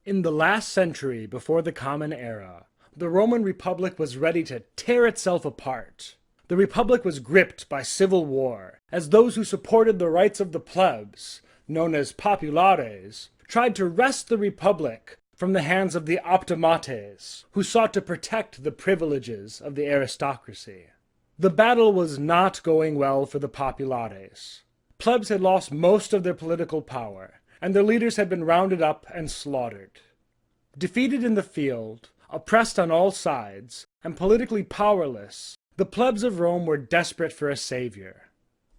In the last century before the Common Era, the Roman Republic was ready to tear itself apart. The Republic was gripped by civil war, as those who supported the rights of the plebs, known as populares, tried to wrest the Republic from the hands of the optimates, who sought to protect the privileges of the aristocracy. The battle was not going well for the populares. Plebs had lost most of their political power, and their leaders had been rounded up and slaughtered. Defeated in the field, oppressed on all sides, and politically powerless, the plebs of Rome were desperate for a savior.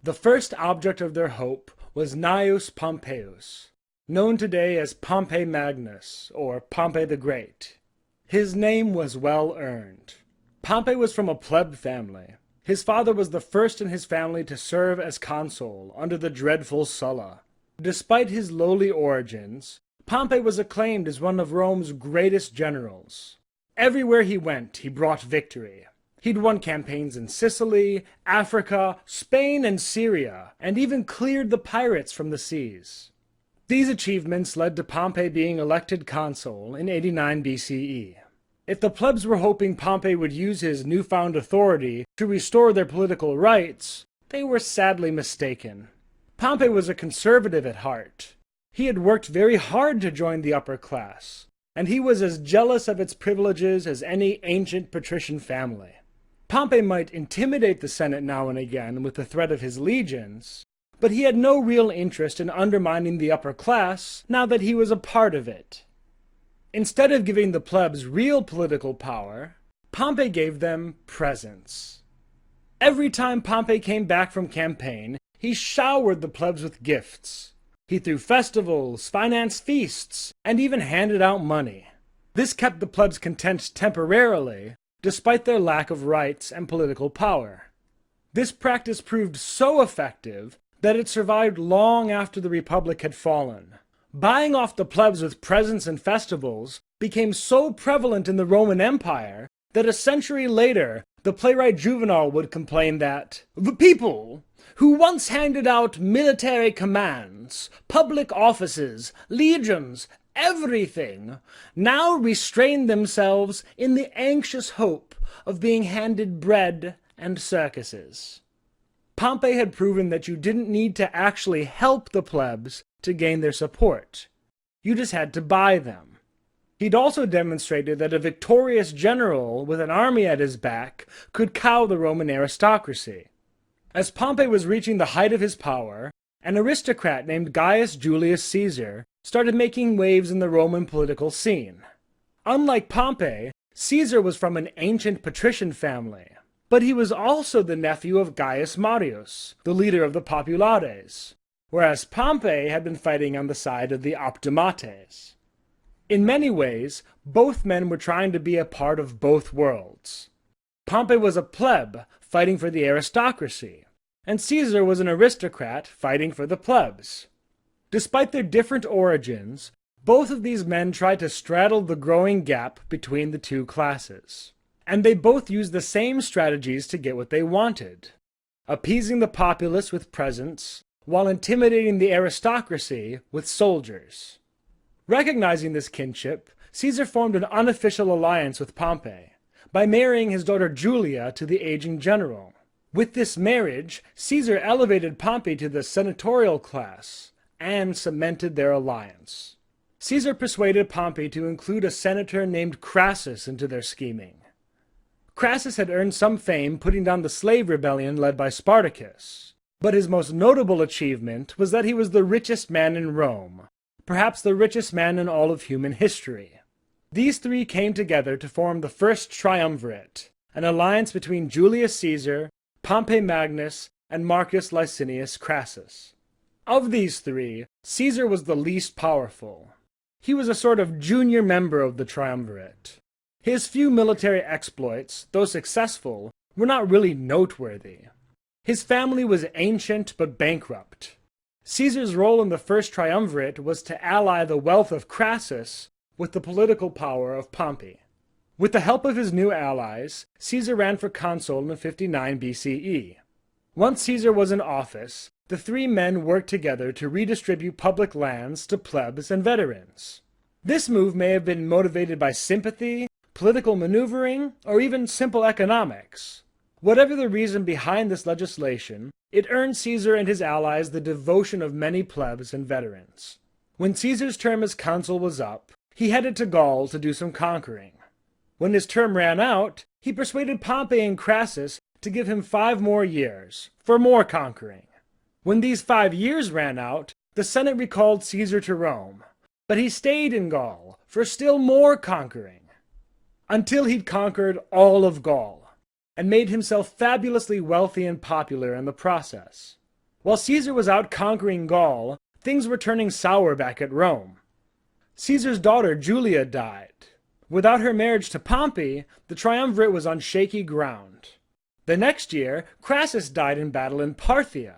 The first object of their hope was Gnaeus Pompeius, known today as Pompey Magnus, or Pompey the Great. His name was well earned. Pompey was from a pleb family. His father was the first in his family to serve as consul under the dreadful Sulla. Despite his lowly origins, Pompey was acclaimed as one of Rome's greatest generals. Everywhere he went, he brought victory. He'd won campaigns in Sicily, Africa, Spain, and Syria, and even cleared the pirates from the seas. These achievements led to Pompey being elected consul in 89 BCE. If the plebs were hoping Pompey would use his newfound authority to restore their political rights, they were sadly mistaken. Pompey was a conservative at heart. He had worked very hard to join the upper class, and he was as jealous of its privileges as any ancient patrician family. Pompey might intimidate the Senate now and again with the threat of his legions, but he had no real interest in undermining the upper class now that he was a part of it. Instead of giving the plebs real political power, Pompey gave them presents. Every time Pompey came back from campaign, he showered the plebs with gifts. He threw festivals, financed feasts, and even handed out money. This kept the plebs content temporarily, despite their lack of rights and political power. This practice proved so effective that it survived long after the Republic had fallen. Buying off the plebs with presents and festivals became so prevalent in the Roman Empire that a century later, the playwright Juvenal would complain that the people, who once handed out military commands, public offices, legions, everything, now restrain themselves in the anxious hope of being handed bread and circuses. Pompey had proven that you didn't need to actually help the plebs to gain their support. You just had to buy them. He'd also demonstrated that a victorious general with an army at his back could cow the Roman aristocracy. As Pompey was reaching the height of his power, an aristocrat named Gaius Julius Caesar started making waves in the Roman political scene. Unlike Pompey, Caesar was from an ancient patrician family, but he was also the nephew of Gaius Marius, the leader of the populares, whereas Pompey had been fighting on the side of the optimates. In many ways, both men were trying to be a part of both worlds. Pompey was a pleb fighting for the aristocracy, and Caesar was an aristocrat fighting for the plebs. Despite their different origins, both of these men tried to straddle the growing gap between the two classes. And they both used the same strategies to get what they wanted, appeasing the populace with presents, while intimidating the aristocracy with soldiers. Recognizing this kinship, Caesar formed an unofficial alliance with Pompey, by marrying his daughter Julia to the aging general. With this marriage, Caesar elevated Pompey to the senatorial class, and cemented their alliance. Caesar persuaded Pompey to include a senator named Crassus into their scheming. Crassus had earned some fame putting down the slave rebellion led by Spartacus, but his most notable achievement was that he was the richest man in Rome, perhaps the richest man in all of human history. These three came together to form the first triumvirate, an alliance between Julius Caesar, Pompey Magnus, and Marcus Licinius Crassus. Of these three, Caesar was the least powerful. He was a sort of junior member of the triumvirate. His few military exploits, though successful, were not really noteworthy. His family was ancient but bankrupt. Caesar's role in the first triumvirate was to ally the wealth of Crassus with the political power of Pompey. With the help of his new allies, Caesar ran for consul in 59 BCE. Once Caesar was in office, the three men worked together to redistribute public lands to plebs and veterans. This move may have been motivated by sympathy, political maneuvering, or even simple economics. Whatever the reason behind this legislation, it earned Caesar and his allies the devotion of many plebs and veterans. When Caesar's term as consul was up, he headed to Gaul to do some conquering. When his term ran out, he persuaded Pompey and Crassus to give him 5 more years, for more conquering. When these 5 years ran out, the Senate recalled Caesar to Rome, but he stayed in Gaul for still more conquering, until he'd conquered all of Gaul, and made himself fabulously wealthy and popular in the process. While Caesar was out conquering Gaul, things were turning sour back at Rome. Caesar's daughter Julia died. Without her marriage to Pompey, the triumvirate was on shaky ground. The next year, Crassus died in battle in Parthia.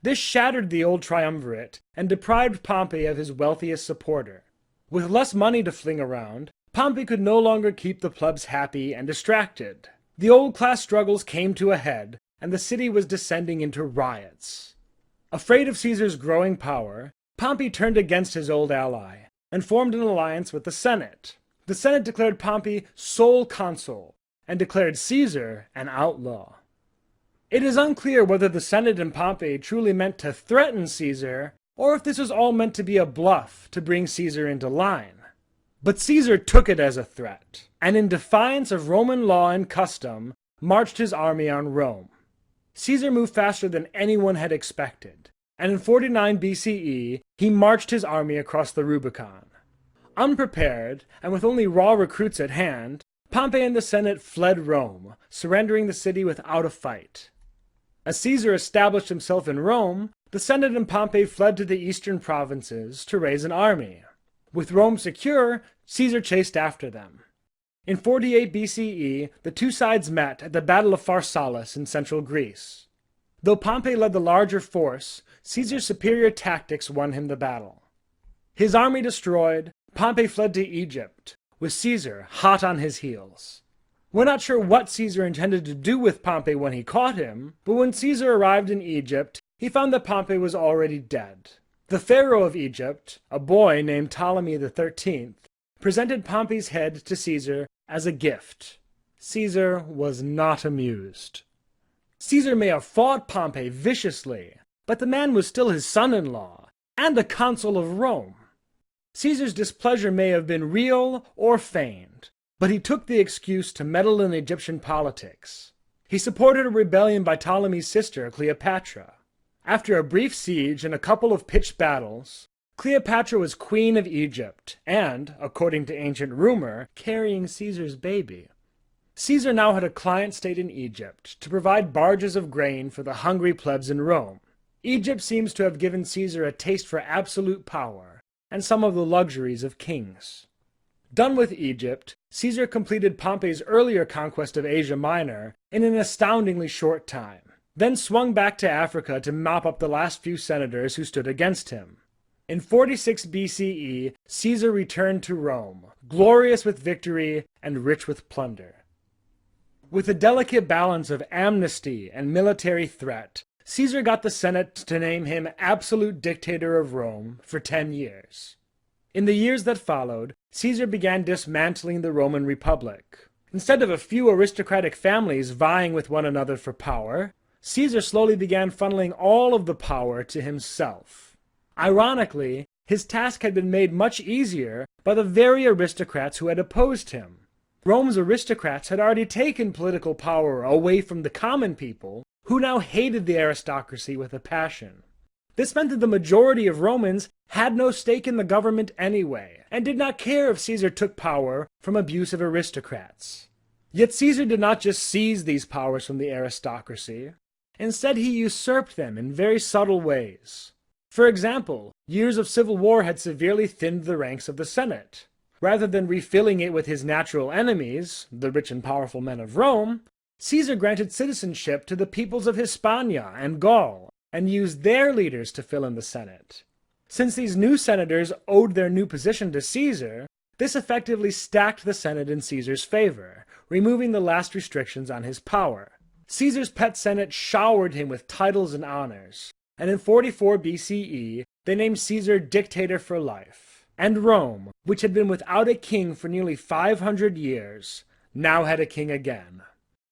This shattered the old triumvirate and deprived Pompey of his wealthiest supporter. With less money to fling around, Pompey could no longer keep the plebs happy and distracted. The old class struggles came to a head, and the city was descending into riots. Afraid of Caesar's growing power, Pompey turned against his old ally, and formed an alliance with the Senate. The Senate declared Pompey sole consul, and declared Caesar an outlaw. It is unclear whether the Senate and Pompey truly meant to threaten Caesar, or if this was all meant to be a bluff to bring Caesar into line. But Caesar took it as a threat, and in defiance of Roman law and custom, marched his army on Rome. Caesar moved faster than anyone had expected, and in 49 BCE, he marched his army across the Rubicon. Unprepared, and with only raw recruits at hand, Pompey and the Senate fled Rome, surrendering the city without a fight. As Caesar established himself in Rome, the Senate and Pompey fled to the eastern provinces to raise an army. With Rome secure, Caesar chased after them. In 48 BCE, the two sides met at the Battle of Pharsalus in central Greece. Though Pompey led the larger force, Caesar's superior tactics won him the battle. His army destroyed, Pompey fled to Egypt, with Caesar hot on his heels. We're not sure what Caesar intended to do with Pompey when he caught him, but when Caesar arrived in Egypt, he found that Pompey was already dead. The pharaoh of Egypt, a boy named Ptolemy XIII, presented Pompey's head to Caesar as a gift. Caesar was not amused. Caesar may have fought Pompey viciously, but the man was still his son-in-law, and a consul of Rome. Caesar's displeasure may have been real or feigned, but he took the excuse to meddle in Egyptian politics. He supported a rebellion by Ptolemy's sister, Cleopatra. After a brief siege and a couple of pitched battles, Cleopatra was queen of Egypt and, according to ancient rumor, carrying Caesar's baby. Caesar now had a client state in Egypt to provide barges of grain for the hungry plebs in Rome. Egypt seems to have given Caesar a taste for absolute power and some of the luxuries of kings. Done with Egypt, Caesar completed Pompey's earlier conquest of Asia Minor in an astoundingly short time, then swung back to Africa to mop up the last few senators who stood against him. In 46 BCE, Caesar returned to Rome, glorious with victory and rich with plunder. With a delicate balance of amnesty and military threat, Caesar got the Senate to name him absolute dictator of Rome for 10 years. In the years that followed, Caesar began dismantling the Roman Republic. Instead of a few aristocratic families vying with one another for power, Caesar slowly began funneling all of the power to himself. Ironically, his task had been made much easier by the very aristocrats who had opposed him. Rome's aristocrats had already taken political power away from the common people, who now hated the aristocracy with a passion. This meant that the majority of Romans had no stake in the government anyway, and did not care if Caesar took power from abusive aristocrats. Yet Caesar did not just seize these powers from the aristocracy. Instead, he usurped them in very subtle ways. For example, years of civil war had severely thinned the ranks of the Senate. Rather than refilling it with his natural enemies, the rich and powerful men of Rome, Caesar granted citizenship to the peoples of Hispania and Gaul, and used their leaders to fill in the Senate. Since these new senators owed their new position to Caesar, this effectively stacked the Senate in Caesar's favor, removing the last restrictions on his power. Caesar's pet Senate showered him with titles and honors, and in 44 BCE, they named Caesar dictator for life. And Rome, which had been without a king for nearly 500 years, now had a king again.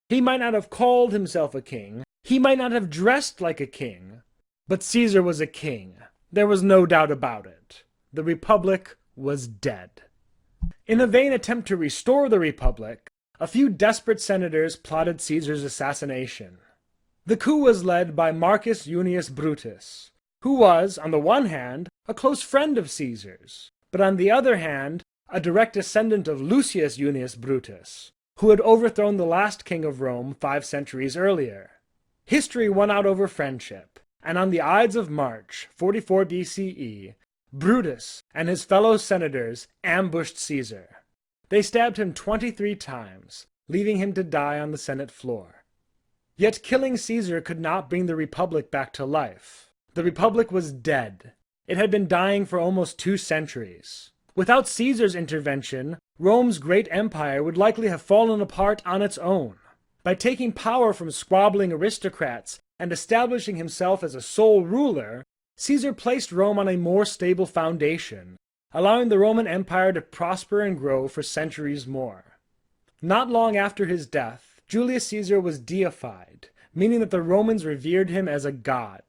He might not have called himself a king, he might not have dressed like a king, but Caesar was a king. There was no doubt about it. The Republic was dead. In a vain attempt to restore the Republic, a few desperate senators plotted Caesar's assassination. The coup was led by Marcus Junius Brutus, who was, on the one hand, a close friend of Caesar's, but on the other hand, a direct descendant of Lucius Junius Brutus, who had overthrown the last king of Rome 5 centuries earlier. History won out over friendship, and on the Ides of March, 44 BCE, Brutus and his fellow senators ambushed Caesar. They stabbed him 23 times, leaving him to die on the Senate floor. Yet killing Caesar could not bring the Republic back to life. The Republic was dead. It had been dying for almost 2 centuries. Without Caesar's intervention, Rome's great empire would likely have fallen apart on its own. By taking power from squabbling aristocrats and establishing himself as a sole ruler, Caesar placed Rome on a more stable foundation, allowing the Roman Empire to prosper and grow for centuries more. Not long after his death, Julius Caesar was deified, meaning that the Romans revered him as a god.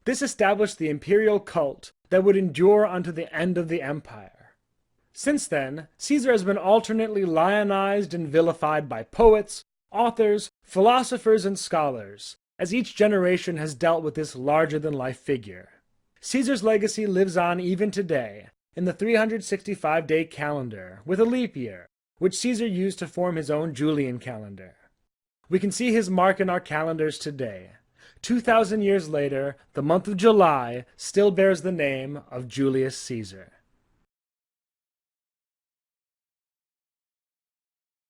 This established the imperial cult that would endure unto the end of the empire. Since then, Caesar has been alternately lionized and vilified by poets, authors, philosophers, and scholars, as each generation has dealt with this larger-than-life figure. Caesar's legacy lives on even today, in the 365-day calendar, with a leap year, which Caesar used to form his own Julian calendar. We can see his mark in our calendars today. 2,000 years later, the month of July still bears the name of Julius Caesar.